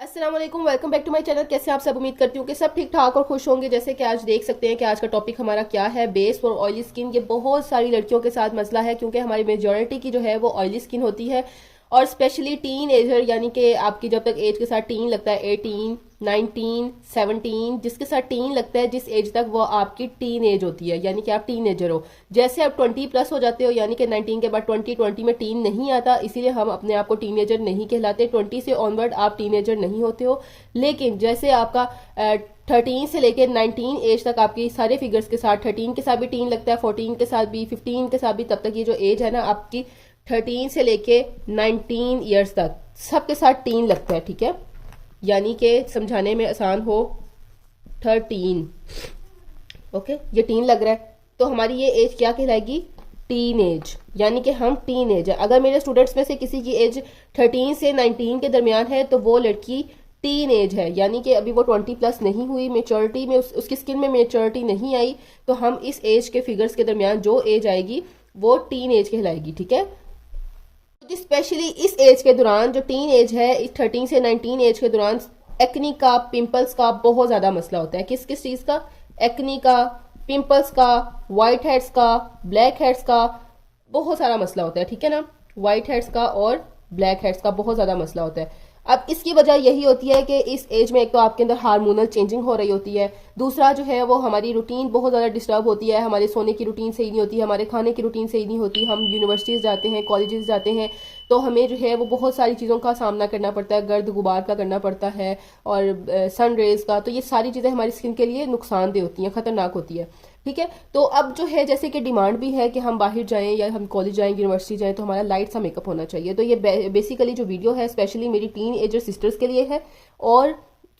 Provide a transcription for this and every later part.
अस्सलाम वालेकुम, welcome back to my channel. कैसे आप सब? उम्मीद करती हूँ कि सब ठीक ठाक और खुश होंगे। जैसे कि आज देख सकते हैं कि आज का टॉपिक हमारा क्या है, बेस फॉर ऑयली स्किन। ये बहुत सारी लड़कियों के साथ मसला है क्योंकि हमारी मेजॉरिटी की जो है वो ऑयली स्किन होती है और स्पेशली टीन एजर, यानी कि आपकी जब तक एज के साथ टीन लगता है, 18, 19, 17, जिसके साथ टीन लगता है, जिस एज तक वो आपकी टीन एज होती है, यानी कि आप टीन एजर हो। जैसे आप 20 प्लस हो जाते हो, यानी कि 19 के बाद 20 में टीन नहीं आता, इसीलिए हम अपने आप को टीन एजर नहीं कहलाते। 20 से ऑनवर्ड आप टीन एजर नहीं होते हो। लेकिन जैसे आपका 13 से लेकर 19 एज तक आपकी सारे फिगर्स के साथ, 13 के साथ भी टीन लगता है, 14 के साथ भी, 15 के साथ भी, तब तक ये जो एज है ना आपकी 13 से लेके 19 ईयर्स तक सबके साथ टीन लगता है। ठीक है, यानी कि समझाने में आसान हो, 13, ओके, ये टीन लग रहा है तो हमारी ये एज क्या कहलाएगी? टीन एज, यानी कि हम टीन एज है। अगर मेरे स्टूडेंट्स में से किसी की एज 13 से 19 के दरमियान है तो वो लड़की टीन एज है, यानी कि अभी वो 20 प्लस नहीं हुई, मेच्योरिटी में उसकी स्किन में मेच्योरिटी नहीं आई, तो हम इस एज के फिगर्स के दरमियान जो एज आएगी वो टीन एज कहलाएगी। ठीक है, स्पेशली इस एज के दौरान, जो टीन एज है, इस 13 से 19 एज के दौरान एक्नी का, पिंपल्स का बहुत ज्यादा मसला होता है। किस किस चीज का? एक्नी का, पिंपल्स का, व्हाइट हेड्स का, ब्लैक हेड्स का, बहुत सारा मसला होता है। ठीक है ना, व्हाइट हेड्स का और ब्लैक हेड्स का बहुत ज्यादा मसला होता है। अब इसकी वजह यही होती है कि इस एज में एक तो आपके अंदर हार्मोनल चेंजिंग हो रही होती है, दूसरा जो है वो हमारी रूटीन बहुत ज़्यादा डिस्टर्ब होती है, हमारे सोने की रूटीन सही नहीं होती, हमारे खाने की रूटीन सही नहीं होती। हम यूनिवर्सिटीज़ जाते हैं, कॉलेजेस जाते हैं, तो हमें जो है वो बहुत सारी चीज़ों का सामना करना पड़ता है, गर्द गुबार का करना पड़ता है और सन रेज का। तो ये सारी चीज़ें हमारी स्किन के लिए नुकसानदेह होती हैं, ख़तरनाक होती है। ठीक है, तो अब जो है जैसे कि डिमांड भी है कि हम बाहर जाएं या हम कॉलेज जाएं, यूनिवर्सिटी जाएं, तो हमारा लाइट सा मेकअप होना चाहिए। तो ये बेसिकली जो वीडियो है स्पेशली मेरी टीन एजर सिस्टर्स के लिए है। और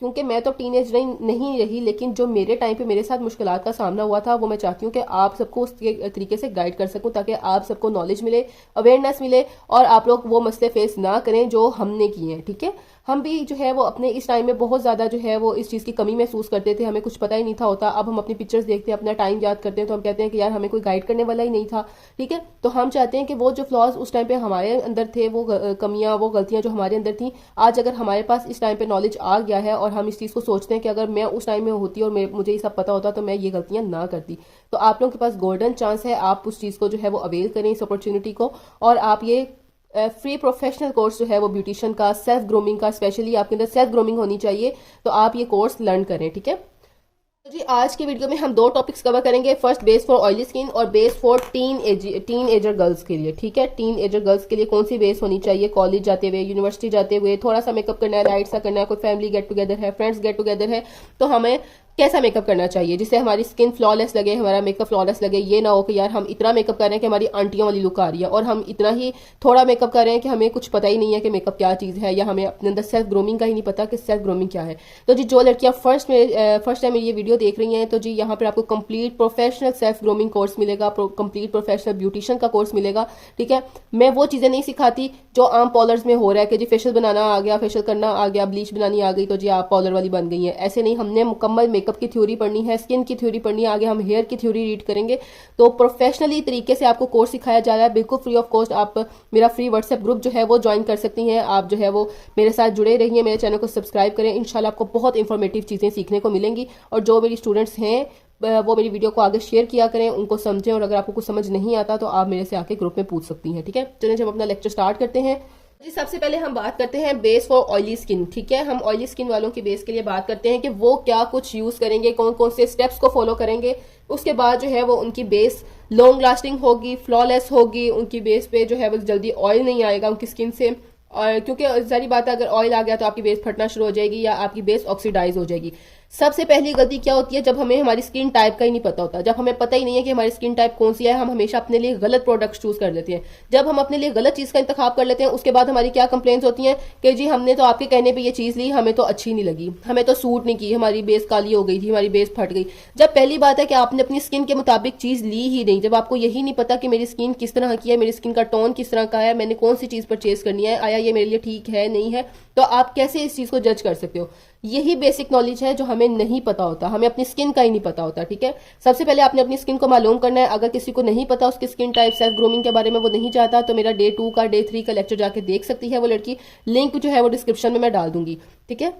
क्योंकि मैं तो टीन एज नहीं रही, लेकिन जो मेरे टाइम पे मेरे साथ मुश्किलात का सामना हुआ था, वो मैं चाहती हूँ कि आप सबको उस तरीके से गाइड कर सकूँ ताकि आप सबको नॉलेज मिले, अवेयरनेस मिले और आप लोग वो मसले फेस ना करें जो हमने किए हैं। ठीक है, हम भी जो है वो अपने इस टाइम में बहुत ज़्यादा जो है वो इस चीज़ की कमी महसूस करते थे, हमें कुछ पता ही नहीं था होता। अब हम अपनी पिक्चर्स देखते हैं, अपना टाइम याद करते हैं, तो हम कहते हैं कि यार हमें कोई गाइड करने वाला ही नहीं था। ठीक है, तो हम चाहते हैं कि वो जो फ्लॉज उस टाइम पे हमारे अंदर थे, वो कमियां, वो गलतियां जो हमारे अंदर थी, आज अगर हमारे पास इस टाइम पे नॉलेज आ गया है और हम इस चीज़ को सोचते हैं कि अगर मैं उस टाइम में होती और मुझे ये सब पता होता तो मैं ये गलतियां ना करती, तो आप लोगों के पास गोल्डन चांस है, आप उस चीज़ को जो है वो अवेल करें, इस अपॉर्चुनिटी को, और आप ये फ्री प्रोफेशनल कोर्स जो है वो ब्यूटिशियन का, सेल्फ ग्रूमिंग का, स्पेशली आपके अंदर सेल्फ ग्रूमिंग होनी चाहिए, तो आप ये कोर्स लर्न करें। ठीक है, तो जी आज की वीडियो में हम दो टॉपिक्स कवर करेंगे। First base for oily skin और base for teenager girls के लिए। ठीक है, टीन एजर गर्ल्स के लिए कौन सी बेस होनी चाहिए? कॉलेज जाते हुए, यूनिवर्सिटी जाते हुए, थोड़ा सा मेकअप करना है, लाइट सा करना है, कोई फैमिली गेट टुगेदर है, फ्रेंड्स गेट टुगेदर है, तो हमें कैसा मेकअप करना चाहिए जिससे हमारी स्किन फ्लॉलेस लगे, हमारा मेकअप फ्लॉलेस लगे। ये ना हो कि यार हम इतना मेकअप कर रहे हैं कि हमारी आंटियों वाली लुक आ रही है और हम इतना ही थोड़ा मेकअप कर रहे हैं कि हमें कुछ पता ही नहीं है कि मेकअप क्या चीज़ है, या हमें अपने अंदर सेल्फ ग्रूमिंग का ही नहीं पता कि सेल्फ ग्रूमिंग क्या है। तो जी जो लड़कियां फर्स्ट टाइम ये वीडियो देख रही हैं, तो जी यहाँ पर आपको complete professional self grooming course मिलेगा, कंप्लीट प्रोफेशनल ब्यूटिशियन का कोर्स मिलेगा। ठीक है, मैं वो चीज़ें नहीं सिखाती जो आम पार्लर्स में हो रहा है कि जी फेशियल बनाना आ गया, फेशियल करना आ गया, ब्लीच बनानी आ गई, तो जी आप पार्लर वाली बन गई हैं। ऐसे नहीं, हमने मुकम्मल मेकअप की थ्योरी पढ़नी है, स्किन की थ्योरी पढ़नी है, आगे हम हेयर की थ्योरी रीड करेंगे। तो प्रोफेशनली तरीके से आपको कोर्स सिखाया जा रहा है, बिल्कुल फ्री ऑफ कॉस्ट। आप मेरा फ्री व्हाट्सएप ग्रुप जो है वो ज्वाइन कर सकती हैं। आप जो है वो मेरे साथ जुड़े रहिए, मेरे चैनल को सब्सक्राइब करें, इंशाल्लाह आपको बहुत इंफॉर्मेटिव चीज़ें सीखने को मिलेंगी। और जो मेरी स्टूडेंट्स हैं वो मेरी वीडियो को आगे शेयर किया करें, उनको समझें, और अगर आपको कुछ समझ नहीं आता तो आप मेरे से आके ग्रुप में पूछ सकती हैं। ठीक है, चलिए जब अपना लेक्चर स्टार्ट करते हैं। जी सबसे पहले हम बात करते हैं बेस फॉर ऑयली स्किन। ठीक है, हम ऑयली स्किन वालों की बेस के लिए बात करते हैं कि वो क्या कुछ यूज करेंगे, कौन कौन से स्टेप्स को फॉलो करेंगे। उसके बाद जो है वो उनकी बेस लॉन्ग लास्टिंग होगी, फ्लॉलेस होगी, उनकी बेस पे जो है वो जल्दी ऑयल नहीं आएगा उनकी स्किन से। और क्योंकि सारी बात है, अगर ऑयल आ गया तो आपकी बेस फटना शुरू हो जाएगी या आपकी बेस ऑक्सीडाइज हो जाएगी। सबसे पहली गलती क्या होती है? जब हमें हमारी स्किन टाइप का ही नहीं पता होता, जब हमें पता ही नहीं है कि हमारी स्किन टाइप कौन सी है, हम हमेशा अपने लिए गलत प्रोडक्ट्स चूज कर लेते हैं। जब हम अपने लिए गलत चीज का इंतखाब कर लेते हैं, उसके बाद हमारी क्या कंप्लेंट्स होती हैं कि जी हमने तो आपके कहने पे ये चीज ली, हमें तो अच्छी नहीं लगी, हमें तो सूट नहीं की, हमारी बेस काली हो गई थी, हमारी बेस फट गई। जब पहली बात है कि आपने अपनी स्किन के मुताबिक चीज ली ही नहीं, जब आपको यही नहीं पता कि मेरी स्किन किस तरह की है, मेरी स्किन का टोन किस तरह का है, मैंने कौन सी चीज परचेज करनी है, आया ये मेरे लिए ठीक है नहीं है, तो आप कैसे इस चीज को जज कर सकते हो? यही बेसिक नॉलेज है जो हमें नहीं पता होता, हमें अपनी स्किन का ही नहीं पता होता, ठीक है। सबसे पहले आपने अपनी स्किन को मालूम करना है। अगर किसी को नहीं पता उसकी स्किन टाइप, सेल्फ ग्रूमिंग के बारे में वो नहीं चाहता, तो मेरा डे 2 का डे 3 का लेक्चर जाके देख सकती है वो लड़की। लिंक जो है वो डिस्क्रिप्शन में मैं डाल दूंगी, ठीक है।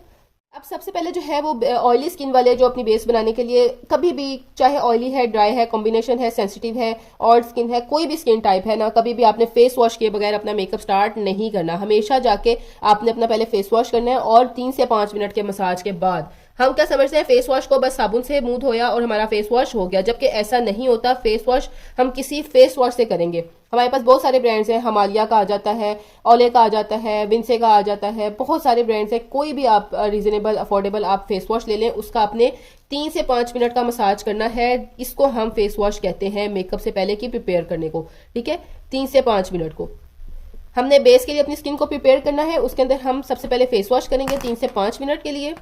अब सबसे पहले जो है वो ऑयली स्किन वाले जो अपनी बेस बनाने के लिए, कभी भी चाहे ऑयली है, ड्राई है, कॉम्बिनेशन है, सेंसिटिव है, और स्किन है, कोई भी स्किन टाइप है ना, कभी भी आपने फेस वॉश किए बगैर अपना मेकअप स्टार्ट नहीं करना। हमेशा जाके आपने अपना पहले फेस वॉश करना है, और 3 से 5 मिनट के मसाज के बाद हम क्या समझते हैं, फेस वॉश को बस साबुन से मुंह धोया और हमारा फेस वॉश हो गया, जबकि ऐसा नहीं होता। फेस वॉश हम किसी फेस वॉश से करेंगे। हमारे पास बहुत सारे ब्रांड्स हैं, हिमालय का आ जाता है, ओले का आ जाता है, विंसे का आ जाता है, बहुत सारे ब्रांड्स हैं। कोई भी आप रीजनेबल अफोर्डेबल आप फेस वॉश ले लें, उसका आपने 3 से 5 मिनट का मसाज करना है। इसको हम फेस वॉश कहते हैं मेकअप से पहले की प्रिपेयर करने को, ठीक है। 3 से 5 मिनट को हमने बेस के लिए अपनी स्किन को प्रिपेयर करना है। उसके अंदर हम सबसे पहले फेस वॉश करेंगे 3 से 5 मिनट के लिए।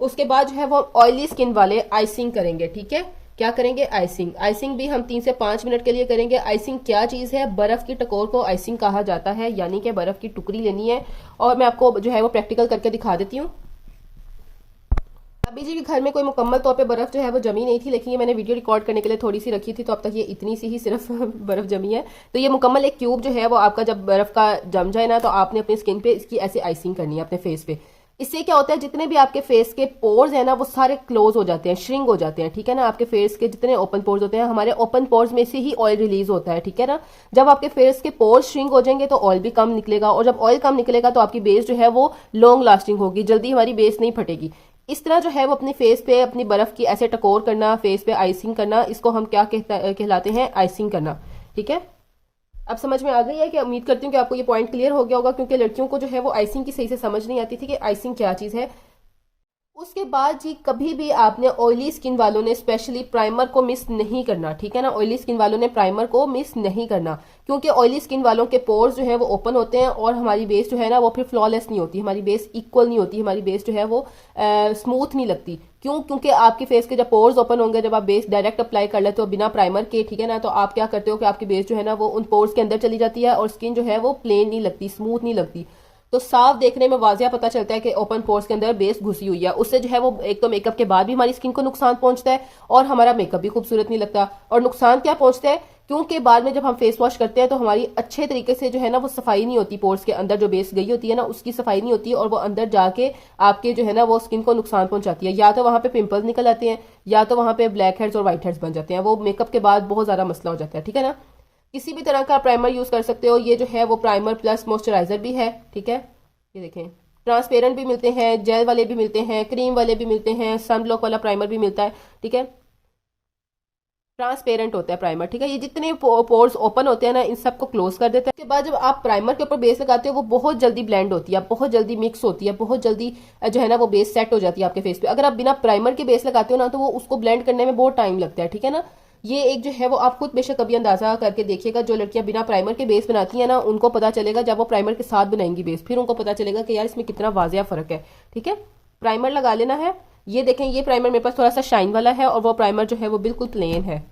उसके बाद जो है वो ऑयली स्किन वाले आइसिंग करेंगे, ठीक है। क्या करेंगे? आइसिंग। आइसिंग भी हम 3 से 5 मिनट के लिए करेंगे। आइसिंग क्या चीज है? बर्फ की टकोर को आइसिंग कहा जाता है, यानी कि बर्फ की टुकड़ी लेनी है। और मैं आपको जो है वो प्रैक्टिकल करके दिखा देती हूँ। अभी जी घर में कोई मुकम्मल तौर पे बर्फ जो है वो जमी नहीं थी, लेकिन ये मैंने वीडियो रिकॉर्ड करने के लिए थोड़ी सी रखी थी, तो अब तक ये इतनी सी ही सिर्फ बर्फ जमी है। तो ये मुकम्मल एक क्यूब जो है वो आपका जब बर्फ का जम जाए ना, तो आपने अपनी स्किन पे इसकी ऐसे आइसिंग करनी है अपने फेस पे। इससे क्या होता है, जितने भी आपके फेस के पोर्स हैं ना वो सारे क्लोज हो जाते हैं, श्रिंक हो जाते हैं, ठीक है ना। आपके फेस के जितने ओपन पोर्स होते हैं, हमारे ओपन पोर्स में से ही ऑयल रिलीज होता है, ठीक है ना। जब आपके फेस के पोर्स श्रिंक हो जाएंगे तो ऑयल भी कम निकलेगा, और जब ऑयल कम निकलेगा तो आपकी बेस जो है वो लॉन्ग लास्टिंग होगी, जल्दी हमारी बेस नहीं फटेगी। इस तरह जो है वो अपने फेस पे अपनी बर्फ की ऐसे टकोर करना, फेस पे आइसिंग करना, इसको हम क्या कहलाते हैं? आइसिंग करना, ठीक है। अब समझ में आ गई है कि उम्मीद करती हूँ कि आपको ये पॉइंट क्लियर हो गया होगा, क्योंकि लड़कियों को जो है वो आइसिंग की सही से समझ नहीं आती थी कि आइसिंग क्या चीज़ है। उसके बाद जी कभी भी आपने ऑयली स्किन वालों ने स्पेशली प्राइमर को मिस नहीं करना, ठीक है ना। ऑयली स्किन वालों ने प्राइमर को मिस नहीं करना, क्योंकि ऑयली स्किन वालों के पोर्स जो है वो ओपन होते हैं, और हमारी बेस जो है ना वो फिर फ्लॉलेस नहीं होती, हमारी बेस इक्वल नहीं होती, हमारी बेस जो है वो स्मूथ नहीं लगती। क्यों? क्योंकि आपके फेस के जब पोर्स ओपन होंगे, जब आप बेस डायरेक्ट अप्लाई कर लेते हो बिना प्राइमर के, ठीक है ना, तो आप क्या करते हो कि आपकी बेस जो है ना वो उन पोर्स के अंदर चली जाती है, और स्किन जो है वो प्लेन नहीं लगती, स्मूथ नहीं लगती। तो साफ देखने में वाजिया पता चलता है कि ओपन पोर्स के अंदर बेस घुसी हुई है। उससे जो है वो एक तो मेकअप के बाद भी हमारी स्किन को नुकसान पहुंचता है, और हमारा मेकअप भी खूबसूरत नहीं लगता। और नुकसान क्या पहुंचता है? क्योंकि बाद में जब हम फेस वॉश करते हैं तो हमारी अच्छे तरीके से जो है ना वो सफाई नहीं होती, पोर्स के अंदर जो बेस गई होती है ना उसकी सफाई नहीं होती, और वो अंदर जाके आपके जो है ना वो स्किन को नुकसान पहुंचाती है। या तो वहां पे पिंपल्स निकल आते हैं, या तो वहां पे ब्लैक हेड्स और व्हाइट हेड्स बन जाते हैं। वो मेकअप के बाद बहुत ज्यादा मसला हो जाता है, ठीक है ना। किसी भी तरह का प्राइमर यूज कर सकते हो। ये जो है वो प्राइमर प्लस मॉइस्चराइजर भी है, ठीक है। ये देखें, ट्रांसपेरेंट भी मिलते हैं, जेल वाले भी मिलते हैं, क्रीम वाले भी मिलते हैं, सनब्लॉक वाला प्राइमर भी मिलता है, ठीक है। ट्रांसपेरेंट होता है प्राइमर, ठीक है। ये जितने पोर्स ओपन होते हैं ना इन सबको क्लोज कर देता है। उसके बाद जब आप प्राइमर के ऊपर बेस लगाते हो वो बहुत जल्दी ब्लेंड होती है, बहुत जल्दी मिक्स होती है, बहुत जल्दी जो है ना वो बेस सेट हो जाती है आपके फेस पे। अगर आप बिना प्राइमर के बेस लगाते हो ना तो वो उसको ब्लेंड करने में बहुत टाइम लगता है, ठीक है ना। ये एक जो है वो आप खुद बेशक कभी अंदाजा करके देखिएगा, जो लड़कियां बिना प्राइमर के बेस बनाती हैं ना उनको पता चलेगा, जब वो प्राइमर के साथ बनाएंगी बेस फिर उनको पता चलेगा कि यार इसमें कितना वाजिया फर्क है, ठीक है। प्राइमर लगा लेना है। ये देखें, ये प्राइमर मेरे पास थोड़ा सा शाइन वाला है, और वो प्राइमर जो है वो बिल्कुल प्लेन है।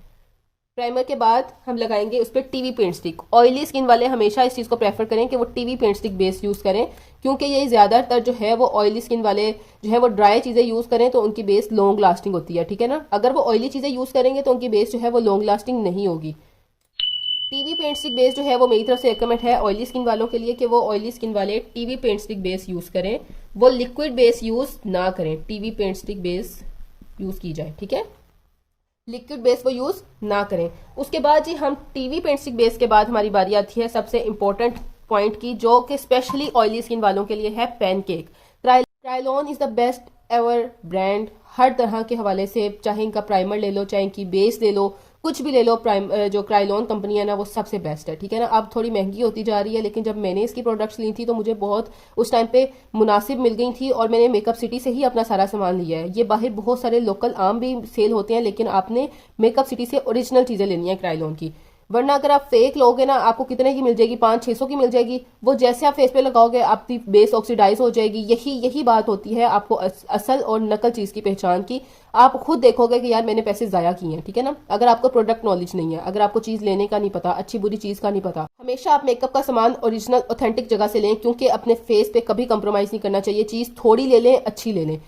प्राइमर के बाद हम लगाएंगे उस पर TV paint stick. Oily skin वाले हमेशा इस चीज़ को प्रेफर करें कि वो TV paint stick base use करें, क्योंकि ये ज़्यादातर जो है वो ऑयली स्किन वाले जो है वो ड्राई चीज़ें यूज़ करें तो उनकी बेस लॉन्ग लास्टिंग होती है, ठीक है ना। अगर वो ऑयली चीज़ें यूज़ करेंगे तो उनकी बेस जो है वो लॉन्ग लास्टिंग नहीं होगी। टीवी पेंट स्टिक बेस जो है वो मेरी तरफ से रिकमेंड है ऑयली स्किन वालों के लिए कि वो ऑयली स्किन वाले TV paint stick base use करें, वो लिक्विड बेस यूज़ ना करें। TV paint stick base use की जाए, ठीक है। लिक्विड बेस वो यूज ना करें। उसके बाद जी हम टीवी पेंट स्टिक बेस के बाद हमारी बारी आती है सबसे इंपॉर्टेंट पॉइंट की, जो कि स्पेशली ऑयली स्किन वालों के लिए है pancake. Kryolan is the best ever brand हर तरह के हवाले से, चाहे इनका प्राइमर ले लो, चाहे इनकी बेस ले लो, कुछ भी ले लो, जो क्रायोलॉन कंपनी है ना वो सबसे बेस्ट है, ठीक है ना। अब थोड़ी महंगी होती जा रही है, लेकिन जब मैंने इसकी प्रोडक्ट्स ली थी तो मुझे बहुत उस टाइम पे मुनासिब मिल गई थी, और मैंने मेकअप सिटी से ही अपना सारा सामान लिया है। ये बाहर बहुत सारे लोकल आम भी सेल होते हैं, लेकिन आपने मेकअप सिटी से ओरिजिनल चीज़ें लेनी है क्रायोलॉन की। वरना अगर आप फेक लोगे ना, आपको कितने की मिल जाएगी, 500-600 की मिल जाएगी। वो जैसे आप फेस पे लगाओगे आपकी बेस ऑक्सीडाइज हो जाएगी। यही बात होती है आपको असल और नकल चीज की पहचान की। आप खुद देखोगे कि यार मैंने पैसे जाया किए हैं, ठीक है ना। अगर आपको प्रोडक्ट नॉलेज नहीं है, अगर आपको चीज लेने का नहीं पता, अच्छी बुरी चीज का नहीं पता, हमेशा आप मेकअप का सामान ओरिजिनल ऑथेंटिक जगह से लें, क्योंकि अपने फेस पे कभी कंप्रोमाइज नहीं करना चाहिए। चीज थोड़ी ले लें, अच्छी ले लें।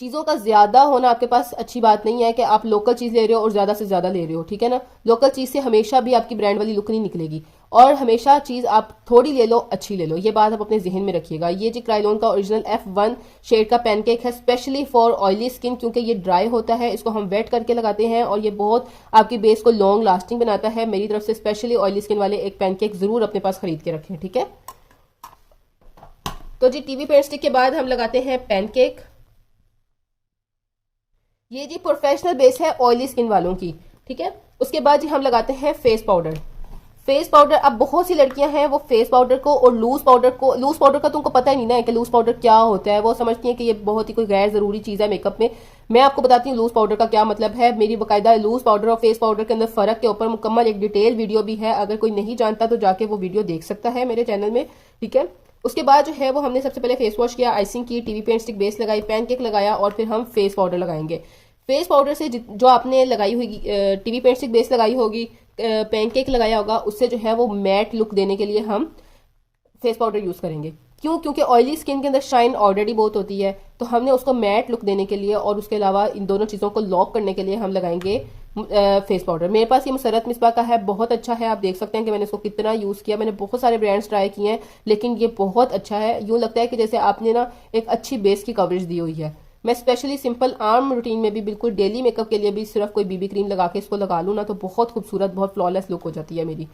चीजों का ज्यादा होना आपके पास अच्छी बात नहीं है कि आप लोकल चीज ले रहे हो और ज्यादा से ज्यादा ले रहे हो, ठीक है ना। लोकल चीज से हमेशा भी आपकी ब्रांड वाली लुक नहीं निकलेगी, और हमेशा चीज आप थोड़ी ले लो, अच्छी ले लो। ये बात आप अपने जहन में रखिएगा। ये जी क्राइलोन का ओरिजिनल F1 शेड का पैनकेक है, स्पेशली फॉर ऑयली स्किन, क्योंकि ये ड्राई होता है। इसको हम वेट करके लगाते हैं और ये बहुत आपकी बेस को लॉन्ग लास्टिंग बनाता है। मेरी तरफ से स्पेशली ऑयली स्किन वाले एक पैनकेक जरूर अपने पास खरीद के रखें, ठीक है। तो जी टीवी पेंट स्टिक के बाद हम लगाते हैं पैनकेक। ये जी प्रोफेशनल बेस है ऑयली स्किन वालों की, ठीक है। उसके बाद जी हम लगाते हैं फेस पाउडर। फेस पाउडर, अब बहुत सी लड़कियां हैं वो फेस पाउडर को और लूज पाउडर का तुमको पता ही नहीं ना है कि लूज पाउडर क्या होता है। वो समझती हैं कि ये बहुत ही कोई गैर जरूरी चीज है मेकअप में। मैं आपको बताती हूँ लूज पाउडर का क्या मतलब है। मेरी बाकायदा लूज पाउडर और फेस पाउडर के अंदर फर्क के ऊपर मुकम्मल एक डिटेल वीडियो भी है। अगर कोई नहीं जानता तो जाके वो वीडियो देख सकता है मेरे चैनल में, ठीक है। उसके बाद जो है वो हमने सबसे पहले फेस वॉश किया, आइसिंग की, टीवी पेंट स्टिक बेस लगाई, पैनकेक लगाया, और फिर हम फेस पाउडर लगाएंगे। फेस पाउडर से जो आपने लगाई होगी, टीवी पेंट स्टिक बेस लगाई होगी, पैनकेक लगाया होगा, उससे जो है वो मैट लुक देने के लिए हम फेस पाउडर यूज करेंगे। क्यों? क्योंकि ऑयली स्किन के अंदर शाइन ऑलरेडी बहुत होती है, तो हमने उसको मैट लुक देने के लिए और उसके अलावा इन दोनों चीज़ों को लॉक करने के लिए हम लगाएंगे फेस पाउडर। मेरे पास ये मुसरत मिसबा का है, बहुत अच्छा है। आप देख सकते हैं कि मैंने इसको कितना यूज़ किया। मैंने बहुत सारे ब्रांड्स ट्राई किए हैं, लेकिन ये बहुत अच्छा है। यूँ लगता है कि जैसे आपने ना एक अच्छी बेस की कवरेज दी हुई है। मैं स्पेशली सिंपल आर्म रूटीन में भी, बिल्कुल डेली मेकअप के लिए भी सिर्फ कोई बीबी क्रीम लगा के इसको लगा लूँ ना, तो बहुत खूबसूरत, बहुत फ्लॉलेस लुक हो जाती है मेरी।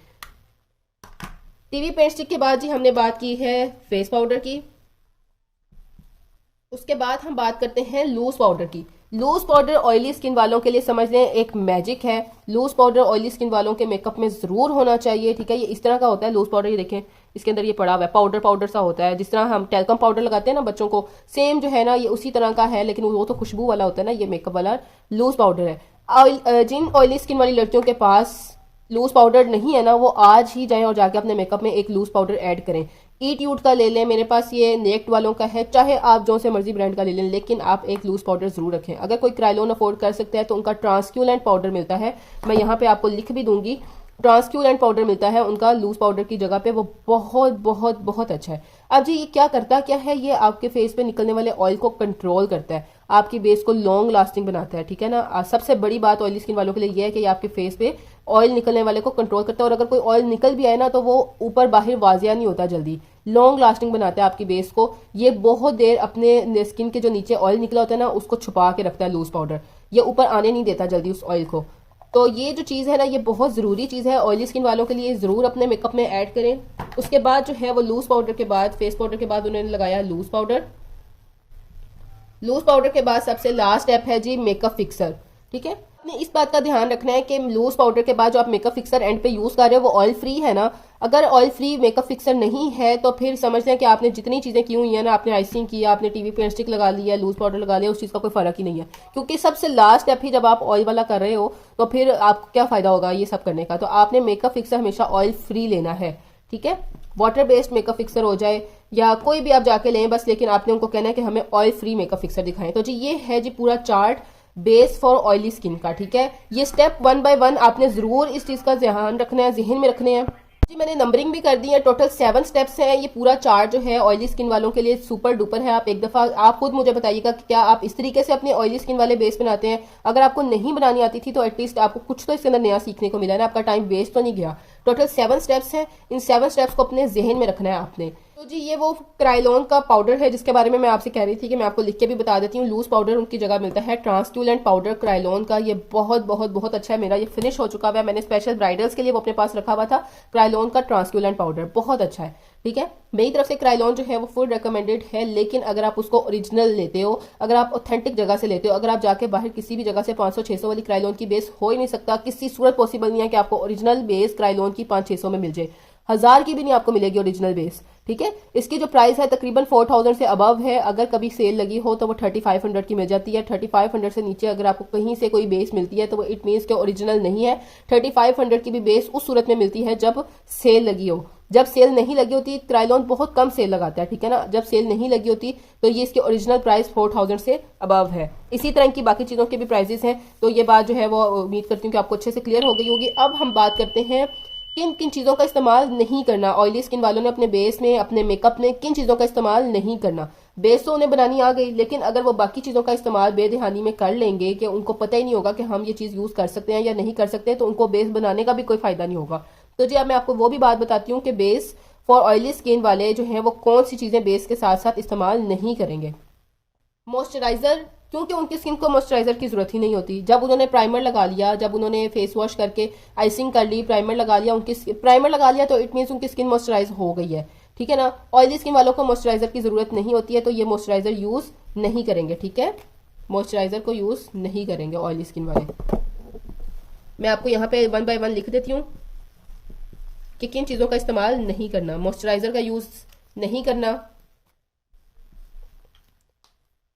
टीवी पेंट स्टिक के बाद जी हमने बात की है फेस पाउडर की। उसके बाद हम बात करते हैं लूज पाउडर की। लूज पाउडर ऑयली स्किन वालों के लिए समझ लें एक मैजिक है। लूज पाउडर ऑयली स्किन वालों के मेकअप में जरूर होना चाहिए, ठीक है। ये इस तरह का होता है लूज पाउडर, ये देखें इसके अंदर ये पड़ा हुआ है, पाउडर सा होता है। जिस तरह हम टेल्कम पाउडर लगाते हैं ना बच्चों को, सेम जो है ना ये उसी तरह का है, लेकिन वो तो खुशबू वाला होता है ना, ये मेकअप वाला लूज पाउडर है। जिन ऑयली स्किन वाली लड़कियों के पास लूज पाउडर नहीं है ना, वो आज ही जाएं और जाके अपने मेकअप में एक लूज पाउडर ऐड करें। ईट्यूट का ले लें, मेरे पास ये नेक्ट वालों का है, चाहे आप जो से मर्जी ब्रांड का ले लें, लेकिन आप एक लूज पाउडर जरूर रखें। अगर कोई क्राइलोन अफोर्ड कर सकता है तो उनका ट्रांसक्यूलेंट पाउडर मिलता है, मैं यहाँ पे आपको लिख भी दूंगी। ट्रांसक्यूलेंट पाउडर मिलता है उनका लूज पाउडर की जगह पे, वो बहुत बहुत बहुत अच्छा है। अब जी ये क्या है, ये आपके फेस पे निकलने वाले ऑयल को कंट्रोल करता है, आपकी बेस को लॉन्ग लास्टिंग बनाता है, ठीक है ना। सबसे बड़ी बात ऑयली स्किन वालों के लिए ये है कि ये आपके फेस पे ऑयल निकलने वाले को कंट्रोल करता है, और अगर कोई ऑयल निकल भी आए ना तो वो ऊपर बाहर वाजिया नहीं होता, जल्दी लॉन्ग लास्टिंग बनाता है आपकी बेस को। ये बहुत देर अपने स्किन के जो नीचे ऑयल निकला होता है ना उसको छुपा के रखता है लूज पाउडर, ये ऊपर आने नहीं देता जल्दी उस ऑयल को। तो ये जो चीज़ है ना, ये बहुत ज़रूरी चीज़ है ऑयली स्किन वालों के लिए, ज़रूर अपने मेकअप में ऐड करें। उसके बाद जो है वो लूज पाउडर के बाद, फेस पाउडर के बाद उन्होंने लगाया लूज पाउडर। लूज पाउडर के बाद सबसे लास्ट स्टेप है जी मेकअप फिक्सर, ठीक है। आपने इस बात का ध्यान रखना है कि लूज पाउडर के बाद जो आप मेकअप फिक्सर एंड पे यूज कर रहे हो वो ऑयल फ्री है ना। अगर ऑयल फ्री मेकअप फिक्सर नहीं है तो फिर समझ लें कि आपने जितनी चीजें की हुई है ना, आपने आइसिंग किया, आपने टीवी पेंट स्टिक लगा लिया, लूज पाउडर लगा लिया, उस चीज का कोई फर्क ही नहीं है। क्योंकि सबसे लास्ट स्टेप ही जब आप ऑयल वाला कर रहे हो तो फिर आपको क्या फायदा होगा ये सब करने का। तो आपने मेकअप फिक्सर हमेशा ऑयल फ्री लेना है, ठीक है। वाटर बेस्ड मेकअप फिक्सर हो जाए या कोई भी आप जाके लें बस, लेकिन आपने उनको कहना है कि हमें ऑयल फ्री मेकअप फिक्सर दिखाएं। तो जी ये है जी पूरा chart base for oily skin का, ठीक है। ये स्टेप 1 बाय 1 आपने जरूर इस चीज का ध्यान रखना है, जहन में रखने हैं जी। मैंने नंबरिंग भी कर दी है, टोटल 7 स्टेप्स हैं। ये पूरा चार्ट जो है ऑयली स्किन वालों के लिए सुपर डुपर है। आप एक दफा आप खुद मुझे बताइएगा कि क्या आप इस तरीके से अपनी ऑयली स्किन वाले बेस बनाते हैं। अगर आपको नहीं बनानी आती थी तो एटलीस्ट आपको कुछ तो इसके अंदर नया सीखने को मिला है ना, आपका टाइम वेस्ट तो नहीं गया। टोटल 7 स्टेप्स हैं, इन 7 स्टेप्स को अपने जहन में रखना है आपने। तो जी ये वो क्राइलोन का पाउडर है जिसके बारे में मैं आपसे कह रही थी कि मैं आपको लिख के भी बता देती हूँ। लूज पाउडर उनकी जगह मिलता है ट्रांसक्यूलेंट पाउडर क्राइलोन का। ये बहुत बहुत बहुत अच्छा है, मेरा ये फिनिश हो चुका हुआ है, मैंने स्पेशल ब्राइडल्स के लिए वो अपने पास रखा हुआ था। क्राइलोन का ट्रांसक्यूलेंट पाउडर बहुत अच्छा है, ठीक है। मेरी तरफ से क्राइलोन जो है वो फुल रिकमेंडेड है, लेकिन अगर आप उसको ओरिजिनल लेते हो, अगर आप ऑथेंटिक जगह से लेते हो, अगर आप जाके बाहर किसी भी जगह से 500-600 वाली क्राइलोन की बेस हो ही नहीं सकता, किसी सूरत पॉसिबल नहीं है कि आपको ओरिजिनल बेस क्राइलोन की 500-600 में मिल जाए। 1000 की भी नहीं आपको मिलेगी ओरिजिनल बेस, ठीक है। इसकी जो प्राइस है तकरीबन 4000 से अबव है। अगर कभी सेल लगी हो तो वो 3500 की मिल जाती है। 3500 से नीचे अगर आपको कहीं से कोई बेस मिलती है तो वो इट मीन्स के ओरिजिनल नहीं है। 3500 की भी बेस उस सूरत में मिलती है जब सेल लगी हो। जब सेल नहीं लगी होती, क्राइलॉन बहुत कम सेल लगाता है, ठीक है ना। जब सेल नहीं लगी होती तो ये इसकी ओरिजिनल प्राइस 4000 से अबव है। इसी तरह की बाकी चीजों के भी प्राइसेस हैं। तो ये बात जो है वो उम्मीद करती हूँ कि आपको अच्छे से क्लियर हो गई होगी। अब हम बात करते हैं किन किन चीज़ों का इस्तेमाल नहीं करना। ऑयली स्किन वालों ने अपने बेस में, अपने मेकअप में किन चीज़ों का इस्तेमाल नहीं करना। बेस तो उन्हें बनानी आ गई, लेकिन अगर वो बाकी चीज़ों का इस्तेमाल बेदहानी में कर लेंगे कि उनको पता ही नहीं होगा कि हम ये चीज़ यूज़ कर सकते हैं या नहीं कर सकते, तो उनको बेस बनाने का भी कोई फायदा नहीं होगा। तो जी अब मैं आपको वो भी बात बताती हूँ कि बेस फॉर ऑयली स्किन वाले जो है वो कौन सी चीज़ें बेस के साथ साथ इस्तेमाल नहीं करेंगे। मॉइस्चराइजर, क्योंकि उनकी स्किन को मॉइस्चराइजर की जरूरत ही नहीं होती। जब उन्होंने प्राइमर लगा लिया, जब उन्होंने फेस वॉश करके आइसिंग कर ली, प्राइमर लगा लिया, प्राइमर लगा लिया तो इट मीन्स उनकी स्किन मॉइस्चराइज हो गई है, ठीक है ना। ऑयली स्किन वालों को मॉइस्चराइजर की जरूरत नहीं होती है, तो ये मॉइस्चराइजर यूज नहीं करेंगे, ठीक है। मॉइस्चराइजर को यूज नहीं करेंगे ऑयली स्किन वाले। मैं आपको यहाँ पे 1 बाय 1 लिख देती हूँ कि किन चीजों का इस्तेमाल नहीं करना। मॉइस्चराइजर का यूज नहीं करना।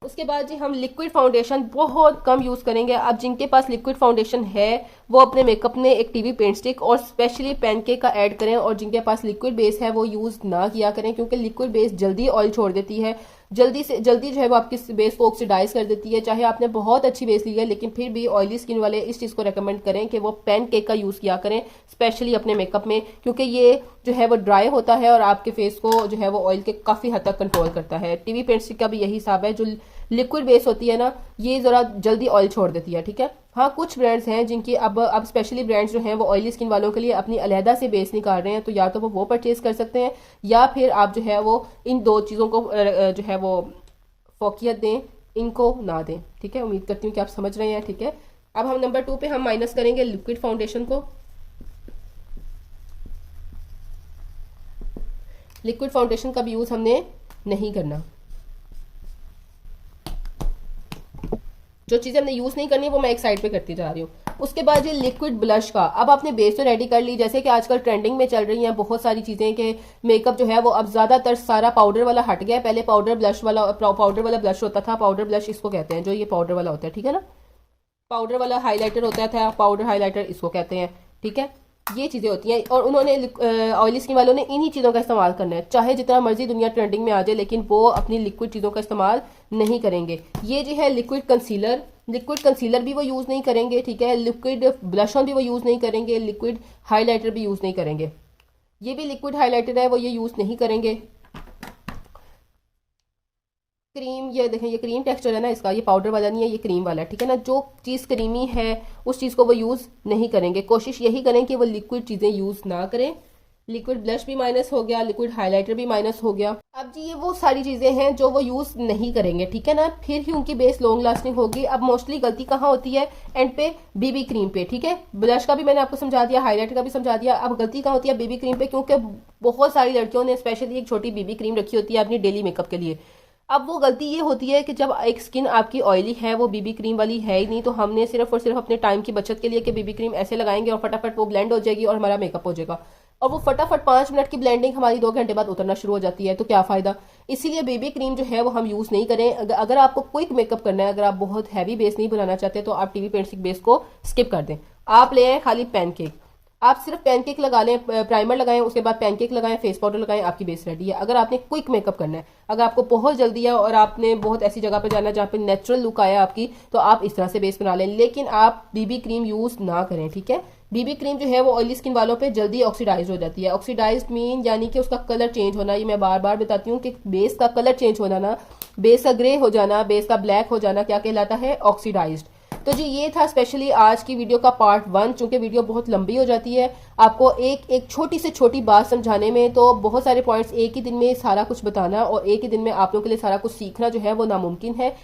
उसके बाद जी हम लिक्विड फाउंडेशन बहुत कम यूज़ करेंगे। अब जिनके पास लिक्विड फाउंडेशन है वो अपने मेकअप में एक टीवी पेंट स्टिक और स्पेशली पैनकेक का ऐड करें, और जिनके पास लिक्विड बेस है वो यूज़ ना किया करें, क्योंकि लिक्विड बेस जल्दी ऑयल छोड़ देती है, जल्दी से जल्दी जो है वो आपकी बेस को ऑक्सीडाइज कर देती है। चाहे आपने बहुत अच्छी बेस ली है, लेकिन फिर भी ऑयली स्किन वाले इस चीज़ को रेकमेंड करें कि वो पैनकेक का यूज़ किया करें, स्पेशली अपने मेकअप में, क्योंकि ये जो है वो ड्राई होता है और आपके फेस को जो है वो ऑयल के काफ़ी हद तक कंट्रोल करता है। टीवी पेंट स्टिक का भी यही हिसाब है। जो लिक्विड बेस होती है ना, ये ज़रा जल्दी ऑयल छोड़ देती है, ठीक है। हाँ, कुछ ब्रांड्स हैं जिनकी अब स्पेशली ब्रांड्स जो हैं वो ऑयली स्किन वालों के लिए अपनी अलहदा से बेस निकाल रहे हैं, तो या तो वो परचेज कर सकते हैं या फिर आप जो है वो इन दो चीज़ों को जो है वो फोकियत दें, इनको ना दें, ठीक है। उम्मीद करती हूँ कि आप समझ रहे हैं, ठीक है। अब हम नंबर 2 पे हम माइनस करेंगे लिक्विड फाउंडेशन को। लिक्विड फाउंडेशन का भी यूज़ हमने नहीं करना। जो चीज़ें हमने यूज़ नहीं करनी वो मैं एक साइड पे करती जा रही हूँ। उसके बाद ये लिक्विड ब्लश का, अब आपने बेस तो रेडी कर ली, जैसे कि आजकल ट्रेंडिंग में चल रही हैं बहुत सारी चीज़ें कि मेकअप जो है वो अब ज़्यादातर सारा पाउडर वाला हट गया है। पहले पाउडर वाला ब्लश होता था, पाउडर ब्लश इसको कहते हैं, जो ये पाउडर वाला होता है, ठीक है ना। पाउडर वाला हाईलाइटर होता था, पाउडर हाईलाइटर इसको कहते हैं, ठीक है। ये चीज़ें होती हैं, और उन्होंने ऑयली स्किन वालों ने इन्हीं चीज़ों का इस्तेमाल करना है, चाहे जितना मर्जी दुनिया ट्रेंडिंग में आ जाए, लेकिन वो अपनी लिक्विड चीज़ों का इस्तेमाल नहीं करेंगे। ये जो है लिक्विड कंसीलर भी वो यूज़ नहीं करेंगे, ठीक है। लिक्विड ब्लश ऑन भी वो यूज़ नहीं करेंगे, लिक्विड हाईलाइटर भी यूज़ नहीं करेंगे। ये भी लिक्विड हाईलाइटर है, वो ये यूज़ नहीं करेंगे। क्रीम, ये देखें ये क्रीम टेक्सचर है ना इसका, ये पाउडर वाला नहीं है, ये क्रीम वाला है, ठीक है ना। जो चीज़ क्रीमी है उस चीज़ को वो यूज़ नहीं करेंगे। कोशिश यही करें कि वो लिक्विड चीज़ें यूज़ ना करें। लिक्विड ब्लश भी माइनस हो गया, लिक्विड हाइलाइटर भी माइनस हो गया। अब जी ये वो सारी चीज़ें हैं जो वो यूज़ नहीं करेंगे, ठीक है ना, फिर ही उनकी बेस लॉन्ग लास्टिंग होगी। अब मोस्टली गलती कहाँ होती है, एंड पे बीबी क्रीम पे, ठीक है। ब्लश का भी मैंने आपको समझा दिया, हाईलाइटर का भी समझा दिया। अब गलती कहाँ होती है, बीबी क्रीम पे, क्योंकि बहुत सारी लड़कियों ने स्पेशली एक छोटी बीबी क्रीम रखी होती है अपनी डेली मेकअप के लिए। अब वो गलती ये होती है कि जब एक स्किन आपकी ऑयली है, वो बीबी क्रीम वाली है ही नहीं, तो हमने सिर्फ और सिर्फ अपने टाइम की बचत के लिए कि बीबी क्रीम ऐसे लगाएंगे और फटाफट वो ब्लेंड हो जाएगी और हमारा मेकअप हो जाएगा, और वो फटाफट 5 मिनट की ब्लेंडिंग हमारी 2 घंटे बाद उतरना शुरू हो जाती है, तो क्या फायदा। इसीलिए बेबी क्रीम जो है वो हम यूज नहीं करें। अगर आपको क्विक मेकअप करना है, अगर आप बहुत हैवी बेस नहीं बनाना चाहते, तो आप टीवी पेंट स्टिक बेस को स्किप कर दें। आप ले आए खाली पैनकेक, आप सिर्फ पैनकेक लगा लें, प्राइमर लगाएं, उसके बाद पैनकेक लगाएं, फेस पाउडर लगाएं, आपकी बेस रेडी है। अगर आपने क्विक मेकअप करना है, अगर आपको बहुत जल्दी है और आपने बहुत ऐसी जगह पर जाना है जहाँ पे नेचुरल लुक आया आपकी, तो आप इस तरह से बेस बना लें, लेकिन आप बीबी क्रीम यूज ना करें, ठीक है। बीबी क्रीम जो है वो ऑयली स्किन वालों पे जल्दी ऑक्सीडाइज हो जाती है। ऑक्सीडाइज मीन यानी कि उसका कलर चेंज होना। ये मैं बार बार बताती हूँ कि बेस का कलर चेंज होना ना, बेस का ग्रे हो जाना, बेस का ब्लैक हो जाना, क्या कहलाता है, ऑक्सीडाइज्ड। तो जी ये था स्पेशली आज की वीडियो का पार्ट 1। चूंकि वीडियो बहुत लंबी हो जाती है, आपको एक एक छोटी से छोटी बात समझाने में, तो बहुत सारे पॉइंट्स एक ही दिन में सारा कुछ बताना और एक ही दिन में आप लोगों के लिए सारा कुछ सीखना जो है वो नामुमकिन है।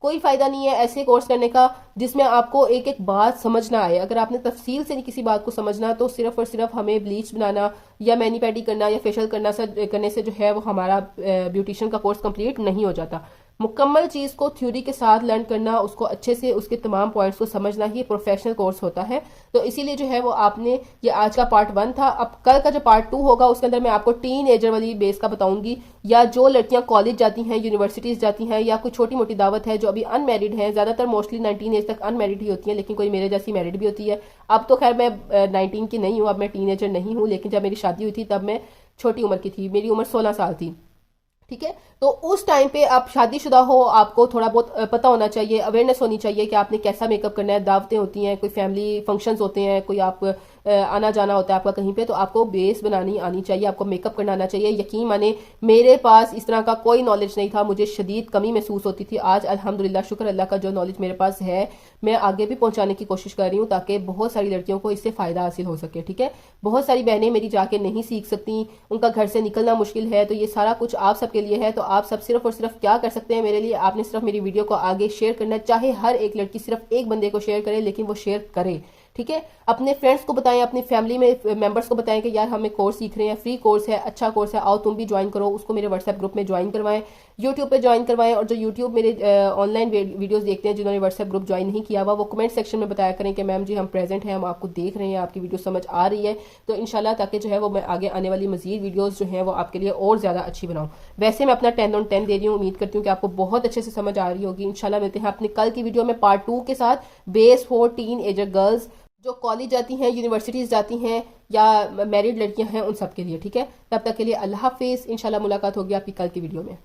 कोई फायदा नहीं है ऐसे कोर्स करने का जिसमें आपको एक एक बात समझ ना आए। अगर आपने तफसील से किसी बात को समझना, तो सिर्फ और सिर्फ हमें ब्लीच बनाना या मैनी पैडी करना या फेशियल करने से जो है वो हमारा ब्यूटिशियन का कोर्स कंप्लीट नहीं हो जाता। मुकम्मल चीज को थ्योरी के साथ लर्न करना, उसको अच्छे से उसके तमाम पॉइंट्स को समझना ही प्रोफेशनल कोर्स होता है। तो इसीलिए जो है वो आपने, ये आज का पार्ट 1 था। अब कल का जो पार्ट 2 होगा उसके अंदर मैं आपको टीन एजर वाली बेस का बताऊंगी, या जो लड़कियां कॉलेज जाती हैं, यूनिवर्सिटीज जाती हैं, या कोई छोटी मोटी दावत है, जो अभी अनमेरिड है, ज्यादातर मोस्टली 19 एज तक अनमेरिड ही होती है, लेकिन कोई मेरे जैसी मैरिड भी होती है। अब तो खैर मैं 19 की नहीं हूँ, अब मैं टीन एजर नहीं हूँ, लेकिन जब मेरी शादी हुई थी तब मैं छोटी उम्र की थी, मेरी उम्र 16 साल थी। ठीक है, तो उस टाइम पे आप शादीशुदा हो, आपको थोड़ा बहुत पता होना चाहिए, अवेयरनेस होनी चाहिए कि आपने कैसा मेकअप करना है। दावतें होती हैं, कोई फैमिली फंक्शंस होते हैं, कोई आप आना जाना होता है आपका कहीं पे, तो आपको बेस बनानी आनी चाहिए, आपको मेकअप करना आना चाहिए। यकीन माने मेरे पास इस तरह का कोई नॉलेज नहीं था, मुझे शदीद कमी महसूस होती थी। आज अल्हम्दुलिल्लाह, शुक्र अल्लाह का, जो नॉलेज मेरे पास है मैं आगे भी पहुंचाने की कोशिश कर रही हूँ, ताकि बहुत सारी लड़कियों को इससे फायदा हासिल हो सके। ठीक है, बहुत सारी बहनें मेरी जाके नहीं सीख सकती, उनका घर से निकलना मुश्किल है, तो ये सारा कुछ आप सबके लिए है। तो आप सब सिर्फ और सिर्फ क्या कर सकते हैं मेरे लिए, आपने सिर्फ मेरी वीडियो को आगे शेयर करना है। चाहे हर एक लड़की सिर्फ एक बंदे को शेयर करे, लेकिन वो शेयर करे। ठीक है, अपने फ्रेंड्स को बताएं, अपनी फैमिली में मेंबर्स को बताएं कि यार हमें कोर्स सीख रहे हैं, फ्री कोर्स है, अच्छा कोर्स है, आओ तुम भी ज्वाइन करो। उसको मेरे व्हाट्सएप ग्रुप में ज्वाइन करवाएं, यूट्यूब पे ज्वाइन करवाएं। और जो यूट्यूब मेरे ऑनलाइन वीडियोस देखते हैं, जिन्होंने व्हाट्सएप ग्रुप ज्वाइन नहीं किया हुआ, वो कमेंट सेक्शन में बताया करें कि मैम जी हम प्रेजेंट हैं, हम आपको देख रहे हैं, आपकी वीडियो समझ आ रही है। तो इंशाल्लाह ताकि जो है वो मैं आगे आने वाली मजीद वीडियोस जो है वो आपके लिए और ज्यादा अच्छी बनाऊं। वैसे मैं अपना 10 on 10 दे रही हूँ, उम्मीद करती हूँ कि आपको बहुत अच्छे से समझ आ रही होगी। इंशाल्लाह मिलते हैं अपने कल की वीडियो में पार्ट 2 के साथ, base for teenager girls जो कॉलेज जाती हैं, यूनिवर्सिटीज जाती हैं, या मैरिड लड़कियां हैं, उन सब के लिए। ठीक है, तब तक के लिए अल्लाह हाफिज। इंशाल्लाह मुलाकात होगी आपकी कल की वीडियो में।